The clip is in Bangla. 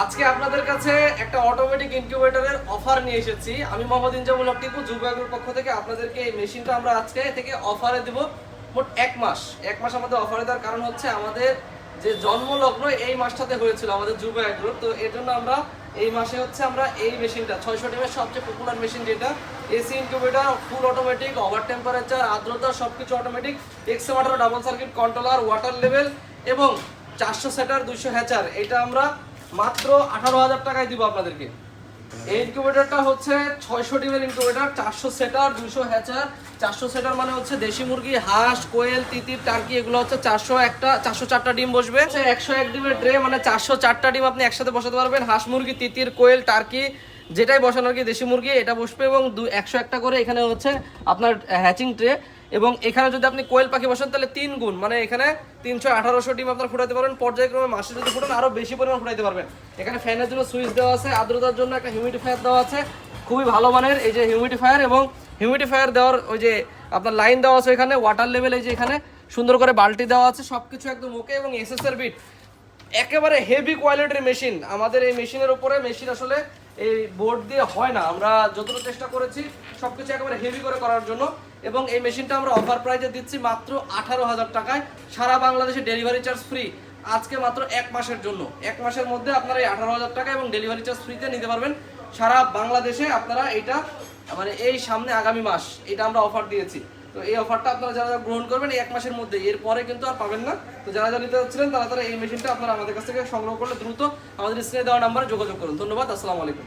আজকে আপনাদের কাছে একটা অটোমেটিক ইনকিউবেটরের অফার নিয়ে এসেছি। আমি মোহাম্মদ ইনজামুল হক টিপু, যুব এগ্রোর পক্ষ থেকে আপনাদেরকে এই মেশিনটা আমরা আজকে থেকে অফারে দেব। মোট এক মাস আমাদের অফারে দেওয়ার কারণ হচ্ছে আমাদের যে জন্মলগ্ন এই মাসটাতে হয়েছিল আমাদের যুব এগ্রো, তো এর জন্য আমরা এই মাসে হচ্ছে আমরা এই মেশিনটা 600 টিমের সবচেয়ে পপুলার মেশিন, যেটা AC incubator, full automatic, over temperature, আর্দ্রতা সবকিছু অটোমেটিক, এক্সেমাটার, double circuit controller, water level এবং 400 সেটার 200 হ্যাচার, এটা আমরা মাত্র 18,000 টাকায় দিব আপনাদেরকে। এই ইনকিউবেটরটা হচ্ছে 600 ডিমের ইনকিউবেটর, 400 সেটার 200 হ্যাচার। 400 সেটার মানে হচ্ছে দেশি মুরগি, হাঁস, কোয়েল, তিতির, টার্কি, এগুলো হচ্ছে 404টা ডিম বসবে। 101 ডিমের ট্রে, মানে 404টা ডিম আপনি একসাথে বসাতে পারবেন। হাঁস মুরগি, তিতির, কোয়েল, টার্কি যেটাই বসানো আর কি, দেশি মুরগি এটা বসবে। এবং 101টা করে এখানে হচ্ছে আপনার হ্যাচিং ট্রে। এবং এখানে যদি আপনি কোয়েল পাখি বসান তাহলে 3 গুণ, মানে এখানে 300-1800 ডিম আপনার ফুটাতে পারবেন। পর্যায়ক্রমে মাসে যদি ফুটান আরও বেশি পরিমাণ ফুটাতে পারবেন। এখানে ফ্যানের জন্য সুইচ দেওয়া আছে, আর্দ্রতার জন্য একটা হিউমিডিফায়ার দেওয়া আছে, খুবই ভালো মানের এই যে হিউমিডিফায়ার। এবং হিউমিডিফায়ার দেওয়ার ওই যে আপনার লাইন দেওয়া আছে এখানে, ওয়াটার লেভেল এই যে এখানে সুন্দর করে বালতি দেওয়া আছে, সব কিছু একদম ওকে। এবং এসএসআর বিট, একেবারে হেভি কোয়ালিটির মেশিন। আমাদের এই মেশিনের উপরে মেশিন আসলে এই বোর্ড দিয়ে হয় না, আমরা যতটুকু চেষ্টা করেছি সবকিছু একেবারে হেভি করে করার জন্য। এবং এই মেশিনটা আমরা অফার প্রাইজে দিচ্ছি মাত্র 18,000 টাকায়, সারা বাংলাদেশে ডেলিভারি চার্জ ফ্রি। আজকে মাত্র 1 মাসের জন্য, 1 মাসের মধ্যে আপনারা এই 18,000 টাকা এবং ডেলিভারি চার্জ ফ্রিতে নিতে পারবেন সারা বাংলাদেশে। আপনারা এটা মানে এই সামনে আগামী মাস এটা আমরা অফার দিয়েছি। তো এই অফারটা আপনারা যারা যারা গ্রহণ করবেন এই 1 মাসের মধ্যে, এরপরে কিন্তু আর পাবেন না। তো যারা যারা নিতে চাচ্ছিলেন তারা এই মেশিনটা আপনারা আমাদের কাছ থেকে সংগ্রহ করলে দ্রুত আমাদের স্ক্রিনে দেওয়া নাম্বারে যোগাযোগ করুন। ধন্যবাদ, আসসালামু আলাইকুম।